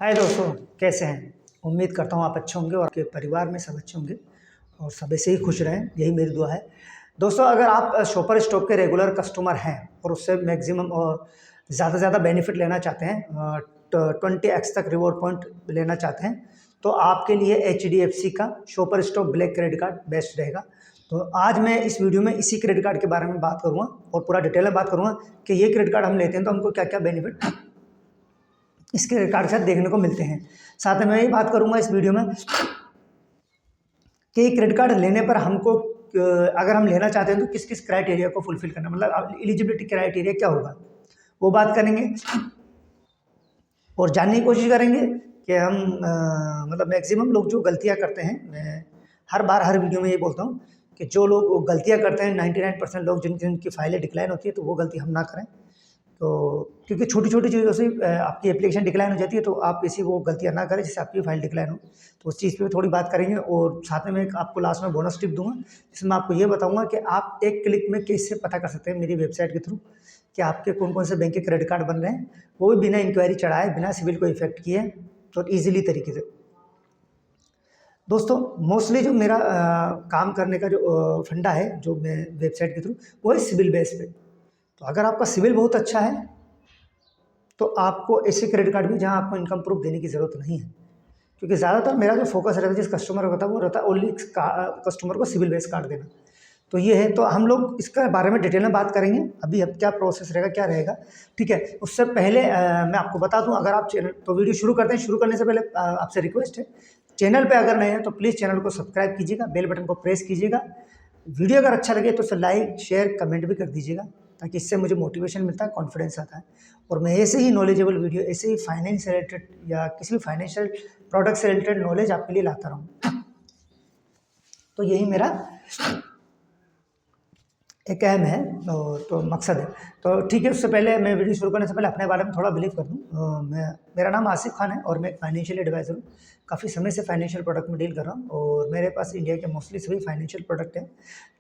हाय दोस्तों, कैसे हैं। उम्मीद करता हूँ आप अच्छे होंगे और आपके परिवार में सब अच्छे होंगे और सब ऐसे ही खुश रहें, यही मेरी दुआ है। दोस्तों, अगर आप शॉपर स्टॉप के रेगुलर कस्टमर हैं और उससे मैक्सिमम ज़्यादा से ज़्यादा बेनिफिट लेना चाहते हैं, 20x तक रिवॉर्ड पॉइंट लेना चाहते हैं, तो आपके लिए HDFC का shopper stop black credit card best रहेगा। तो आज मैं इस वीडियो में इसी क्रेडिट कार्ड के बारे में बात करूँगा और पूरा डिटेल में बात करूँगा कि ये क्रेडिट कार्ड हम लेते हैं तो हमको क्या क्या बेनिफिट इस क्रेडिट कार्ड के साथ देखने को मिलते हैं। साथ में मैं ये बात करूंगा इस वीडियो में कि ये क्रेडिट कार्ड लेने पर हमको अगर हम लेना चाहते हैं तो किस किस क्राइटेरिया को फुलफिल करना, मतलब एलिजिबिलिटी क्राइटेरिया क्या होगा, वो बात करेंगे और जानने की कोशिश करेंगे कि हम मतलब मैक्सिमम लोग जो गलतियां करते हैं, मैं हर बार हर वीडियो में ये बोलता हूँ कि जो लोग गलतियां करते हैं 99% लोग जिनकी फाइलें डिक्लाइन होती है, तो वो गलती हम ना करें। तो क्योंकि छोटी छोटी चीज़ों से आपकी एप्लीकेशन डिक्लाइन हो जाती है, तो आप इसी वो गलतियाँ ना करें जिससे आपकी फाइल डिक्लाइन हो। तो उस चीज़ पे थोड़ी बात करेंगे और साथ में मैं एक आपको लास्ट में बोनस टिप दूंगा, जिसमें आपको ये बताऊंगा कि आप एक क्लिक में कैसे पता कर सकते हैं मेरी वेबसाइट के थ्रू कि आपके कौन कौन से बैंक के क्रेडिट कार्ड बन रहे हैं, वो भी बिना इंक्वायरी चढ़ाए, बिना सिविल को इफेक्ट किए, तो ईजिली तरीके से। दोस्तों, मोस्टली जो मेरा काम करने का जो फंडा है, जो मैं वेबसाइट के थ्रू, वो है सिविल बेस पे। तो अगर आपका सिविल बहुत अच्छा है तो आपको ऐसे क्रेडिट कार्ड में जहाँ आपको इनकम प्रूफ देने की ज़रूरत नहीं है, क्योंकि ज़्यादातर मेरा जो फोकस रहता है जिस कस्टमर का होता है वो रहता है ओनली कस्टमर को सिविल बेस कार्ड देना। तो ये है, तो हम लोग इसके बारे में डिटेल में बात करेंगे अभी, अब क्या प्रोसेस रहेगा, क्या रहेगा। ठीक है, उससे पहले मैं आपको बता दूं, अगर आप चैनल, तो वीडियो शुरू करते हैं, शुरू करने से पहले आपसे रिक्वेस्ट है, चैनल पे अगर नए हैं तो प्लीज़ चैनल को सब्सक्राइब कीजिएगा, बेल बटन को प्रेस कीजिएगा, वीडियो अगर अच्छा लगे तो उसे लाइक शेयर कमेंट भी कर दीजिएगा, ताकि इससे मुझे मोटिवेशन मिलता है, कॉन्फिडेंस आता है और मैं ऐसे ही नॉलेजेबल वीडियो, ऐसे ही फाइनेंस से रिलेटेड या किसी भी फाइनेंशियल प्रोडक्ट से रिलेटेड नॉलेज आपके लिए लाता रहूँ। तो यही मेरा एक अहम है और तो मकसद है। तो ठीक है, उससे पहले मैं वीडियो शुरू करने से पहले अपने बारे में थोड़ा बिलीव कर दूँ। मेरा नाम आसिफ खान है और मैं फाइनेंशियल एडवाइज़र हूँ। काफ़ी समय से फाइनेंशियल प्रोडक्ट में डील कर रहा हूँ और मेरे पास इंडिया के मोस्टली सभी फाइनेंशियल प्रोडक्ट हैं,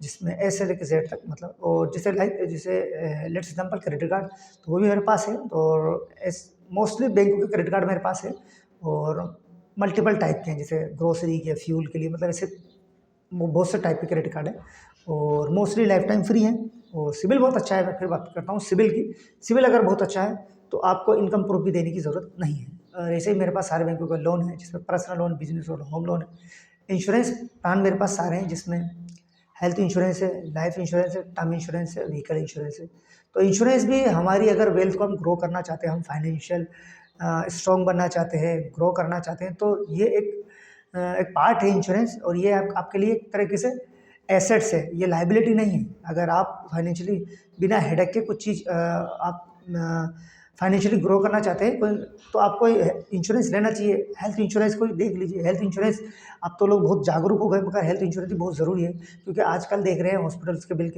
जिसमें ए से लेकर जेड तक, मतलब, और जैसे लेट्स एग्जाम्पल क्रेडिट कार्ड, तो वो भी मेरे पास है, और मोस्टली बैंकों के क्रेडिट कार्ड मेरे पास है और मल्टीपल टाइप के हैं, जैसे ग्रोसरी के, फ्यूल के लिए, मतलब ऐसे बहुत से टाइप के क्रेडिट कार्ड है और मोस्टली लाइफ टाइम फ्री हैं और सिविल बहुत अच्छा है। मैं फिर बात करता हूँ सिविल की। सिविल अगर बहुत अच्छा है तो आपको इनकम प्रूफ भी देने की ज़रूरत नहीं है। और ऐसे ही मेरे पास सारे बैंकों का लोन है, जिसमें personal loan, business loan, home loan है। इंश्योरेंस प्लान मेरे पास सारे हैं, जिसमें हेल्थ इंश्योरेंस है, लाइफ इंश्योरेंस है, टर्म इंश्योरेंस है, व्हीकल इंश्योरेंस है। तो इंश्योरेंस भी हमारी, अगर वेल्थ को हम ग्रो करना चाहते हैं, हम फाइनेंशियल स्ट्रॉन्ग बनना चाहते हैं, ग्रो करना चाहते हैं, तो ये एक पार्ट है इंश्योरेंस, और ये आपके लिए एक तरीके से एसेट्स है, ये लाइबिलिटी नहीं है। अगर आप फाइनेंशियली बिना हेडेक के कुछ चीज़ आप फाइनेंशियली ग्रो करना चाहते हैं कोई, तो आपको इंश्योरेंस लेना चाहिए। हेल्थ इंश्योरेंस को देख लीजिए, हेल्थ इंश्योरेंस, अब तो लोग बहुत जागरूक हो गए, मगर हेल्थ इंश्योरेंस भी बहुत ज़रूरी है, क्योंकि आजकल देख रहे हैं हॉस्पिटल्स के बिल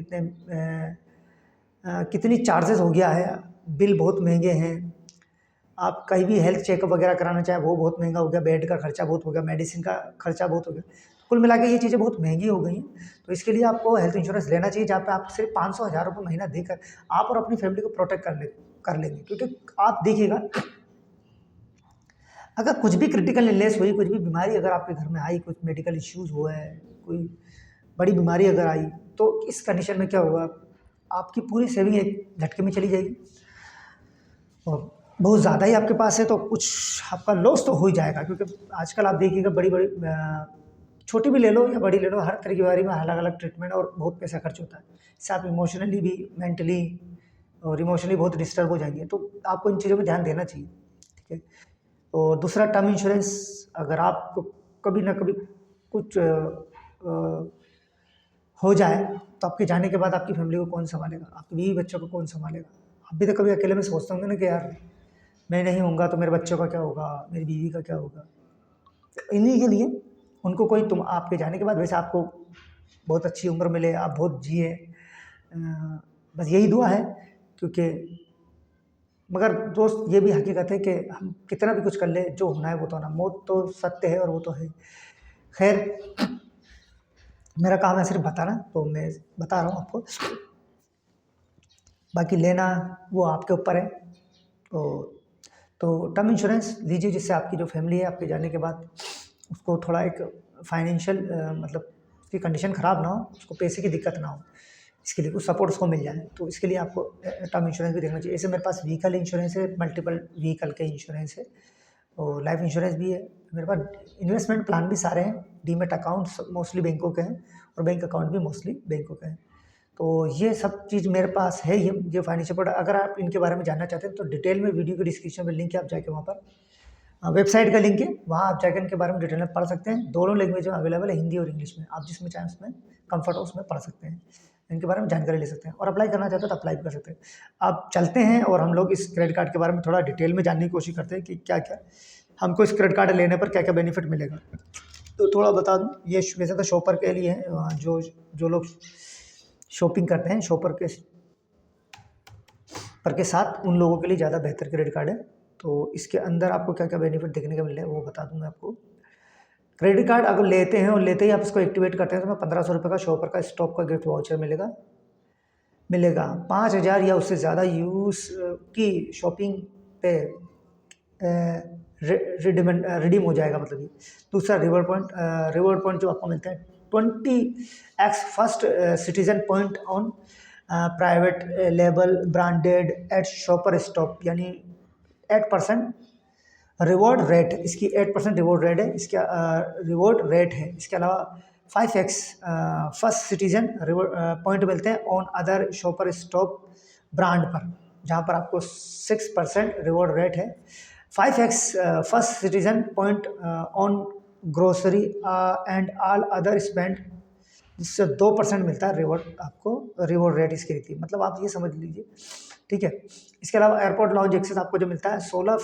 कितनी चार्जेस हो गया है, बिल बहुत महंगे हैं। आप कहीं भी हेल्थ चेकअप वगैरह कराना चाहें, वो बहुत महंगा हो गया, बेड का खर्चा बहुत हो गया, मेडिसिन का खर्चा बहुत हो गया, कुल मिला के ये चीज़ें बहुत महंगी हो गई हैं। तो इसके लिए आपको हेल्थ इंश्योरेंस लेना चाहिए, जहाँ पे आप सिर्फ 500-1000 रुपये महीना देकर आप और अपनी फैमिली को प्रोटेक्ट कर लेंगे। क्योंकि आप देखिएगा, अगर कुछ भी क्रिटिकल इलनेस हुई, कुछ भी बीमारी अगर आपके घर में आई, कुछ मेडिकल इश्यूज़ हुए हैं, कोई बड़ी बीमारी अगर आई, तो इस कंडीशन में क्या होगा, आपकी पूरी सेविंग एक झटके में चली जाएगी और बहुत ज़्यादा ही आपके पास है तो कुछ आपका लॉस तो हो ही जाएगा। क्योंकि आजकल आप देखिएगा, बड़ी बड़ी छोटी भी ले लो या बड़ी ले लो, हर तरह की बीमारी में अलग अलग ट्रीटमेंट और बहुत पैसा खर्च होता है। इससे आप इमोशनली भी, मेंटली और इमोशनली बहुत डिस्टर्ब हो जाएंगे, तो आपको इन चीज़ों में ध्यान देना चाहिए। ठीक है, और दूसरा टर्म इंश्योरेंस, अगर आपको कभी ना कभी कुछ हो जाए, तो आपके जाने के बाद आपकी फैमिली को कौन संभालेगा, आपके बीवी बच्चों को कौन संभालेगा। आप भी तो कभी अकेले में सोचते होंगे ना कि यार, मैं नहीं होऊंगा तो मेरे बच्चों का क्या होगा, मेरी बीवी का क्या होगा। तो इन्हीं के लिए उनको कोई, तुम आपके जाने के बाद वैसे आपको बहुत अच्छी उम्र मिले, आप बहुत जिए, बस यही दुआ है। क्योंकि मगर दोस्त, ये भी हकीकत है कि हम कितना भी कुछ कर ले, जो होना है वो तो होना, मौत तो सत्य है और वो तो है। खैर, मेरा काम है सिर्फ बताना, तो मैं बता रहा हूँ आपको, बाकी लेना वो आपके ऊपर है। तो तो टर्म इंश्योरेंस लीजिए, जिससे आपकी जो फैमिली है आपके जाने के बाद उसको थोड़ा एक फाइनेंशियल मतलब उसकी कंडीशन ख़राब ना हो, उसको पैसे की दिक्कत ना हो, इसके लिए कुछ सपोर्ट उसको मिल जाए। तो इसके लिए आपको टर्म इंश्योरेंस भी देखना चाहिए। ऐसे मेरे पास व्हीकल इंश्योरेंस है, मल्टीपल व्हीकल के इंश्योरेंस है, और लाइफ इंश्योरेंस भी है मेरे पास। इन्वेस्टमेंट प्लान भी सारे हैं, डीमेट अकाउंट्स मोस्टली बैंकों के हैं, और बैंक अकाउंट भी मोस्टली बैंकों के हैं। तो ये सब चीज़ मेरे पास है। ये फाइनेंशियल प्रोडक्ट, अगर आप इनके बारे में जानना चाहते हैं तो डिटेल में वीडियो के डिस्क्रिप्शन में लिंक है, आप जाके वहाँ पर वेबसाइट का लिंक है, वहाँ आप जाकर इनके बारे में डिटेल में पढ़ सकते हैं। दोनों लैंग्वेज में अवेलेबल है, हिंदी और इंग्लिश में, आप जिसमें चाहें उसमें कंफर्ट हो उसमें पढ़ सकते हैं, इनके बारे में जानकारी ले सकते हैं, और अप्लाई करना चाहते हैं तो अप्लाई भी कर सकते हैं। आप चलते हैं और हम लोग इस क्रेडिट कार्ड के बारे में थोड़ा डिटेल में जानने की कोशिश करते हैं कि क्या क्या हमको इस क्रेडिट कार्ड लेने पर क्या क्या बेनिफिट मिलेगा। तो थोड़ा बता दूं, ये वैसे तो शॉपर के लिए है, जो लोग शॉपिंग करते हैं शॉपर के साथ, उन लोगों के लिए ज़्यादा बेहतर क्रेडिट कार्ड है। तो इसके अंदर आपको क्या क्या बेनिफिट देखने को मिल रहे हैं वो बता दूँ मैं आपको। क्रेडिट कार्ड अगर लेते हैं और लेते ही आप इसको एक्टिवेट करते हैं तो मैं 1500 रुपये का शॉपर का स्टॉक का गिफ्ट वाउचर मिलेगा 5000 या उससे ज़्यादा यूज़ की शॉपिंग पे रिडीम हो जाएगा, मतलब ये। दूसरा रिवॉर्ड पॉइंट जो आपको मिलता है 20x first citizen point on private label branded at Shoppers, यानी 8% रिवॉर्ड रेट, इसकी 8% रिवॉर्ड रेट है, इसका रिवॉर्ड रेट है। इसके अलावा 5x फर्स्ट सिटीजन पॉइंट मिलते हैं on other shopper stop brand पर, जहाँ पर आपको 6% रिवॉर्ड रेट है। 5x first citizen point on grocery and all other spend, जिससे 2% मिलता है रिवॉर्ड, आपको रिवॉर्ड रेट इसकी रहती है, मतलब आप ये समझ लीजिए, ठीक है। इसके अलावा एयरपोर्ट लाउंज एक्सेस आपको जो मिलता है 16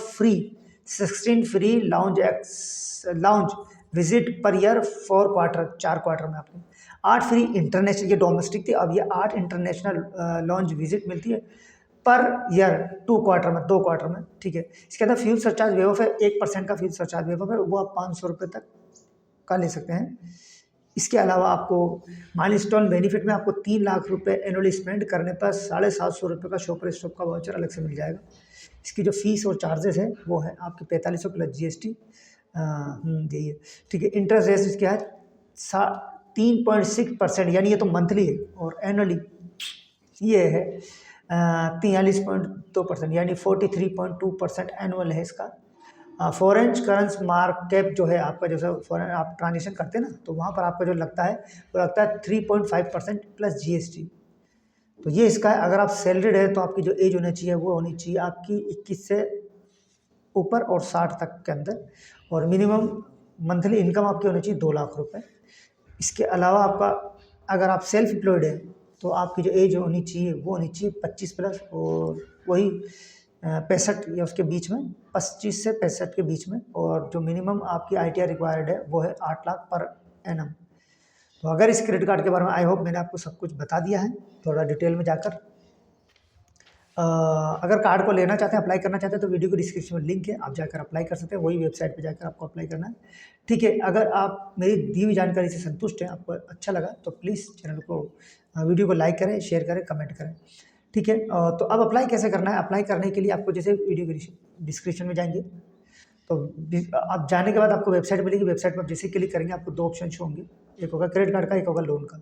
free lounge visit per year 4 quarter, 4 quarter में आपको 8 फ्री इंटरनेशनल, ये डोमेस्टिक थी, अब ये 8 इंटरनेशनल लाउंज विजिट मिलती है पर ईयर 2 क्वार्टर में, 2 क्वार्टर में, ठीक है। इसके अंदर फ्यूल सरचार्ज वेव ऑफ है, 1% का फ्यूल सरचार्ज वेव ऑफ है, वो आप 500 रुपये तक का ले सकते हैं। इसके अलावा आपको माइलस्टोन बेनिफिट में आपको 3 लाख रुपए एनुअली स्पेंड करने पर 750 रुपये का शॉपर स्टॉप का वाउचर अलग से मिल जाएगा। इसकी जो फीस और चार्जेस है वो है आपके 4500 प्लस GST, यही है, ठीक है। इंटरेस्ट रेट इसके है 3.6%, यानी ये तो मंथली है, और एनुअली ये है 43.2%, यानी 43.2% एनुअल है इसका। फॉरेन करेंसी मार्केट जो है आपका, जैसे फॉरेन आप ट्रांजेक्शन करते हैं ना, तो वहाँ पर आपका जो लगता है वो लगता है 3.5% प्लस GST। तो ये इसका है। अगर आप सैलरीड है तो आपकी जो एज होनी चाहिए वो होनी चाहिए आपकी 21 से ऊपर और 60 तक के अंदर, और मिनिमम मंथली इनकम आपकी होनी चाहिए 2 लाख रुपए। इसके अलावा आपका अगर आप सेल्फ एम्प्लॉयड है तो आपकी जो एज होनी चाहिए वो होनी चाहिए 25 प्लस, और वही 65 या उसके बीच में, 25 से 65 के बीच में, और जो मिनिमम आपकी ITR रिक्वायर्ड है वो है 8 लाख पर एनम। तो अगर इस क्रेडिट कार्ड के बारे में आई होप मैंने आपको सब कुछ बता दिया है थोड़ा डिटेल में जाकर। अगर कार्ड को लेना चाहते हैं, अप्लाई करना चाहते हैं, तो वीडियो के डिस्क्रिप्शन में लिंक है, आप जाकर अप्लाई कर सकते हैं, वही वेबसाइट पे जाकर आपको अप्लाई करना है, ठीक है। अगर आप मेरी दी हुई जानकारी से संतुष्ट हैं, आपको अच्छा लगा तो प्लीज़ चैनल को वीडियो को लाइक करें, शेयर करें, कमेंट करें, ठीक है। तो अब अप्लाई कैसे करना है? अप्लाई करने के लिए आपको जैसे वीडियो के डिस्क्रिप्शन में जाएंगे तो आप जाने के बाद आपको वेबसाइट मिलेगी, वेबसाइट पर आप जैसे क्लिक करेंगे आपको 2 ऑप्शन शो होंगे, एक होगा क्रेडिट कार्ड का, एक होगा लोन का।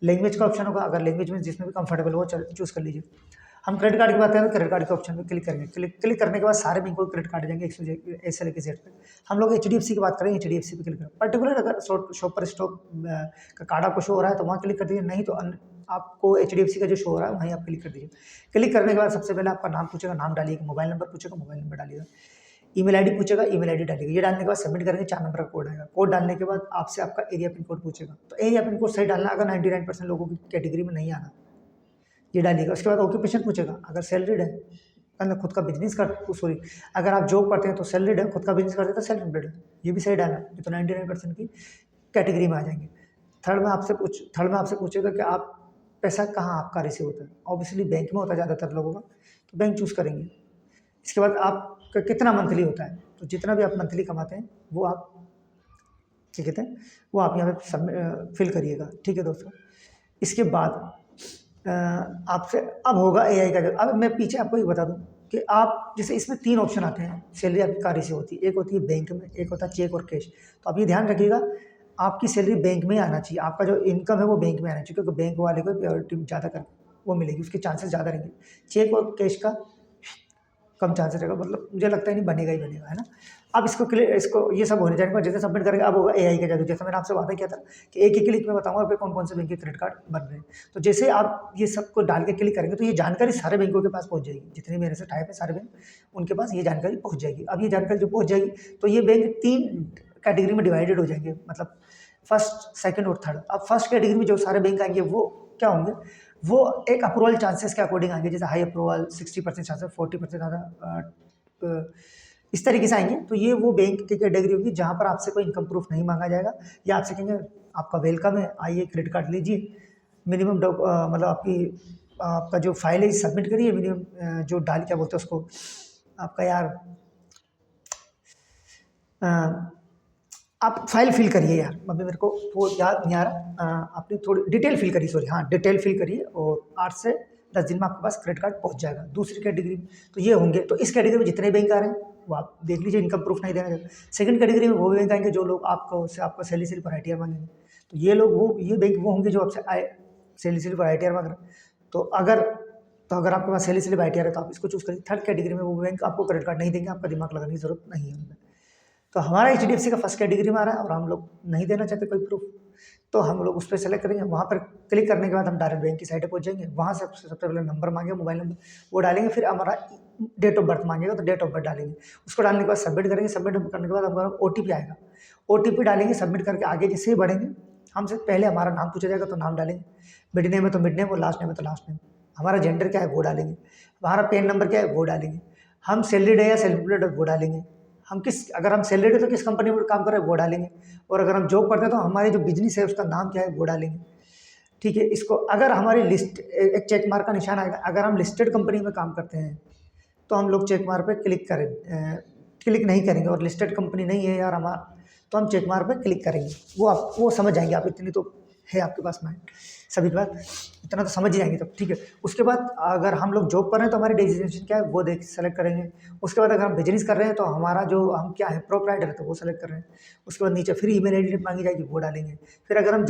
लैंग्वेज का ऑप्शन होगा, अगर लैंग्वेज में जिसमें भी कंफर्टेबल हो चूज़ कर लीजिए। हम क्रेडिट कार्ड की बात करें तो क्रेडिट कार्ड के ऑप्शन में क्लिक करेंगे, क्लिक करने के बाद सारे बैंकों के क्रेडिट कार्ड आ जाएंगे ए से लेकर जेड पे। हम लोग HDFC की बात करें, HDFC पे क्लिक करें, पर्टिकुलर अगर शॉपर स्टॉप का कार्ड आपको शो हो रहा है तो वहाँ क्लिक कर दीजिए, नहीं तो आपको HDFC का जो शो हो रहा है वहीं आप क्लिक कर दीजिए। क्लिक करने के बाद सबसे पहले आपका नाम पूछेगा, नाम डालिएगा, मोबाइल नंबर पूछेगा, मोबाइल नंबर डालिएगा, ईमेल आईडी पूछेगा, ईमेल आईडी डालिएगा। ये डालने के बाद सबमिट करेंगे, 4 नंबर का कोड आएगा, कोड डालने के बाद आपसे आपका एरिया पिन कोड पूछेगा, तो एरिया पिन कोड सही डालना, अगर 99% लोगों की कैटेगरी में नहीं आना ये डालिएगा। उसके बाद ऑक्यूपेशन पूछेगा, अगर सैलरीड है मतलब खुद का बिजनेस कर सॉरी अगर आप जॉब करते हैं तो सैलरीड है, खुद का बिजनेस करते हैं तो सेल्फ एम्प्लॉयड है, ये भी सही डालना, ये तो 99% की कैटेगरी में आ जाएंगे। थर्ड में आपसे पूछेगा कि आप पैसा कहाँ आपका रिसीव होता है, ऑब्वियसली बैंक में होता है ज़्यादातर लोगों का, तो बैंक चूज़ करेंगे। इसके बाद आपका कितना मंथली होता है, तो जितना भी आप मंथली कमाते हैं वो आप क्या कहते हैं वो आप यहाँ पे फिल करिएगा, ठीक है दोस्तों। इसके बाद आपसे अब होगा AI का, अब मैं पीछे आपको एक बता दूं, कि आप जैसे इसमें 3 ऑप्शन आते हैं, सैलरी आपकी कार रिसीव होती है। एक होती है बैंक में, एक होता है चेक और कैश। तो आप ये ध्यान रखिएगा, आपकी सैलरी बैंक में ही आना चाहिए, आपका जो इनकम है वो बैंक में आना चाहिए, क्योंकि बैंक वाले को प्रायोरिटी ज़्यादा कर वो मिलेगी, उसके चांसेस ज़्यादा रहेंगे। चेक और कैश का कम चांसेस रहेगा, मतलब मुझे लगता है नहीं बनेगा ही बनेगा, है ना। अब इसको ये सब होने जाने के बाद जैसे सबमिट करेंगे, अब होगा एआई का जादू। जैसा मैंने आपसे वादा किया था कि एक ही क्लिक में बताऊंगा आपके कौन कौन से बैंक के क्रेडिट कार्ड बन रहे हैं। तो जैसे आप ये सबको डाल के क्लिक करेंगे तो ये जानकारी सारे बैंकों के पास पहुंच जाएगी, जितने मेरे से टाइप है सारे बैंक उनके पास ये जानकारी पहुंच जाएगी। अब ये जानकारी जो पहुंच जाएगी तो ये बैंक 3 कैटेगरी में डिवाइडेड हो जाएंगे, मतलब फर्स्ट, सेकंड और थर्ड। अब फर्स्ट कैटेगरी में जो सारे बैंक आएंगे वो क्या होंगे, वो एक अप्रूवल चांसेस के अकॉर्डिंग आएंगे, जैसे हाई अप्रूवल 60% चांसेस, 40% ज़्यादा, इस तरीके से आएंगे। तो ये वो बैंक की कैटेगरी होगी जहाँ पर आपसे कोई इनकम प्रूफ नहीं मांगा जाएगा, या आपसे कहेंगे आपका वेलकम है, आइए क्रेडिट कार्ड लीजिए, मिनिमम मतलब आपका जो फाइल है सबमिट करिए, मिनिमम जो डाल क्या बोलते हैं उसको आपका यार आप फाइल फिल करिए यार, अभी मेरे को वो याद नहीं आ रहा, आपने थोड़ी डिटेल फिल करिए, सॉरी हाँ डिटेल फिल करिए, और 8 से 10 दिन में आपके पास क्रेडिट कार्ड पहुंच जाएगा। दूसरी कैटेगरी में तो ये होंगे, तो इस कैटेगरी में जितने बैंक आ रहे हैं वो आप देख लीजिए, इनकम प्रूफ नहीं देना चाहिए। सेकंड कैटेगरी में वो बैंक आएंगे जो लोग आपको सैलरी स्लिप और ITR मांगेंगे, तो ये बैंक वो होंगे जो आपसे सैलरी स्लिप और ITR मांग रहे हैं। तो अगर आपके पास सैलरी स्लिप ITR है तो आप इसको चूज़ करिए। थर्ड कैटेगरी में वो बैंक आपको क्रेडिट कार्ड नहीं देंगे, आपका दिमाग लगाने की जरूरत नहीं है उनमें। तो हमारा HDFC का फर्स्ट कैटेगरी में आ रहा है और हम लोग नहीं देना चाहते कोई प्रूफ, तो हम लोग उस पर सेलेक्ट करेंगे। वहाँ पर क्लिक करने के बाद हम डायरेक्ट बैंक की साइट पर पहुँच जाएंगे। वहाँ से सबसे पहले नंबर मांगेगा, मोबाइल नंबर वो डालेंगे, फिर हमारा डेट ऑफ बर्थ मांगेगा तो डेट ऑफ बर्थ डालेंगे। उसको डालने के बाद सबमिट करेंगे, सबमिट करने के बाद हमारा OTP आएगा, OTP डालेंगे, सबमिट करके आगे जैसे ही बढ़ेंगे हमसे पहले हमारा नाम पूछा जाएगा तो नाम डालेंगे, मिड नेम है तो मिड नेम और लास्ट नेम है तो लास्ट नेम, हमारा जेंडर क्या है वो डालेंगे, हमारा पैन नंबर क्या है वो डालेंगे, हम सैलरीड है या सेल्फ एम्प्लॉयड है वो डालेंगे, अगर हम सैलरीड है तो किस कंपनी में काम कर रहे हैं वो डालेंगे, और अगर हम जॉब करते हैं तो हमारी जो बिजनेस है उसका नाम क्या है वो डालेंगे। ठीक है, इसको अगर हमारी लिस्ट एक चेक मार्क का निशान आएगा, अगर हम लिस्टेड कंपनी में काम करते हैं तो हम लोग चेक मार्क पे क्लिक नहीं करेंगे, और लिस्टेड कंपनी नहीं है यार हमारा तो हम चेक मार्क पे क्लिक करेंगे। वो समझ जाएंगे आप, इतनी तो है आपके पास माइंड सभी के बाद, इतना तो समझ ही जाएंगे तब। ठीक है, उसके बाद अगर हम लोग जॉब कर रहे हैं तो हमारी डेजिग्नेशन क्या है वो सेलेक्ट करेंगे। उसके बाद अगर हम बिजनेस कर रहे हैं तो हमारा जो हम क्या है प्रोप्राइटर है तो वो सेलेक्ट कर रहे हैं। उसके बाद नीचे फिर ईमेल ID मांगी जाएगी वो डालेंगे। फिर अगर हम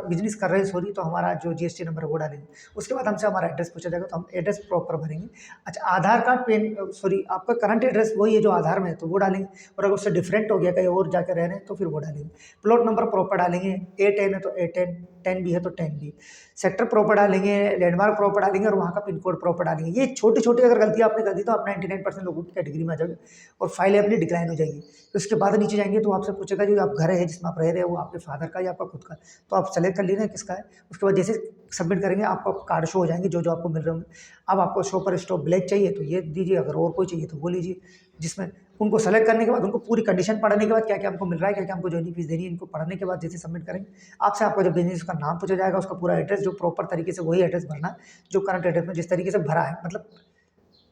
बिजनेस कर रहे हैं सॉरी तो हमारा जो GST नंबर है वो डालेंगे। उसके बाद हमसे हमारा एड्रेस पूछा जाएगा तो हम एड्रेस प्रॉपर भरेंगे। अच्छा, आधार कार्ड आपका करंट एड्रेस वही है जो आधार में है तो वो डालेंगे, और अगर उससे डिफरेंट हो गया कहीं और जाकर रह रहे हैं तो फिर वो डालेंगे। प्लॉट नंबर प्रॉपर डालेंगे, A10 है तो A10, 10B है तो 10B, सेक्टर प्रॉपर डालेंगे, लैंडमार्क प्रॉपर डालेंगे, और वहाँ का पिन कोड प्रॉपर डालेंगे। ये छोटी छोटी अगर गलती आपने कर दी तो आप 99% लोगों की कैटेगरी में आ जाओगे और फाइल अपनी डिक्लाइन हो जाएगी। तो उसके बाद नीचे जाएंगे तो आपसे पूछेगा जो आप घर है जिसमें आप रह रहे हो वो आपके फादर का या आपका खुद का, तो आप सेलेक्ट कर लेना किसका है। उसके बाद जैसे सबमिट करेंगे आपको कार्ड शो हो जाएंगे जो आपको मिल रहे होंगे। अब आपको शो पर स्टॉप ब्लैक चाहिए तो ये दीजिए, अगर और कोई चाहिए तो वो लीजिए, जिसमें उनको सेलेक्ट करने के बाद उनको पूरी कंडीशन पढ़ने के बाद क्या क्या हमको मिल रहा है, क्या क्या हमको ज्वाइनिंग फीस देनी है, इनको पढ़ने के बाद जैसे सबमिट करेंगे आपसे आपका जो बिजनेस का नाम पूछा जाएगा, उसका पूरा एड्रेस जो प्रॉपर तरीके से वही एड्रेस भरना जो करंट एड्रेस में जिस तरीके से भरा है, मतलब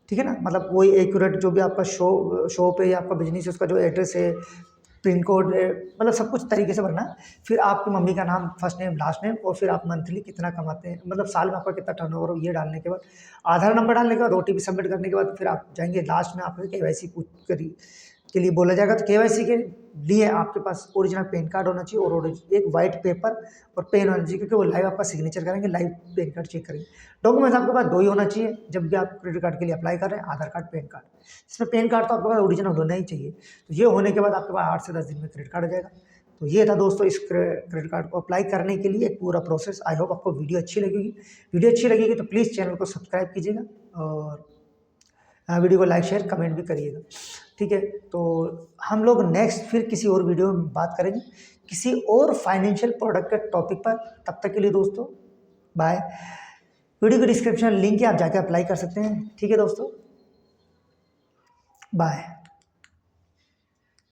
ठीक है ना, मतलब वही एक्यूरेट जो भी आपका शॉप है या आपका बिजनेस है उसका जो एड्रेस है, पिन कोड, मतलब सब कुछ तरीके से भरना है। फिर आपकी मम्मी का नाम, फर्स्ट नेम लास्ट नेम, और फिर आप मंथली कितना कमाते हैं, मतलब साल में आपका कितना टर्नओवर हो, ये डालने के बाद आधार नंबर डालने के बाद OTP सबमिट करने के बाद फिर आप जाएंगे लास्ट में आपको KYC के लिए बोला जाएगा। तो KYC के लिए आपके पास ओरिजिनल पैन कार्ड होना चाहिए और एक वाइट पेपर और पेन होना चाहिए, क्योंकि वो लाइव आपका सिग्नेचर करेंगे, लाइव पैन कार्ड चेक करेंगे। डॉक्यूमेंट्स आपके पास 2 ही होना चाहिए जब भी आप क्रेडिट कार्ड के लिए अप्लाई कर रहे हैं, आधार कार्ड, पैन कार्ड। इसमें पैन कार्ड तो आपके पास ओरिजिनल होना ही चाहिए। तो ये होने के बाद आपके पास 8 से 10 दिन में क्रेडिट कार्ड आ जाएगा। तो ये था दोस्तों इस क्रेडिट कार्ड को अप्लाई करने के लिए एक पूरा प्रोसेस। आई होप आपको वीडियो अच्छी लगेगी तो प्लीज़ चैनल को सब्सक्राइब कीजिएगा और वीडियो को लाइक शेयर कमेंट भी करिएगा। ठीक है, तो हम लोग नेक्स्ट फिर किसी और वीडियो में बात करेंगे किसी और फाइनेंशियल प्रोडक्ट के टॉपिक पर। तब तक के लिए दोस्तों बाय। वीडियो की डिस्क्रिप्शन लिंक है, आप जाके अप्लाई कर सकते हैं। ठीक है दोस्तों, बाय।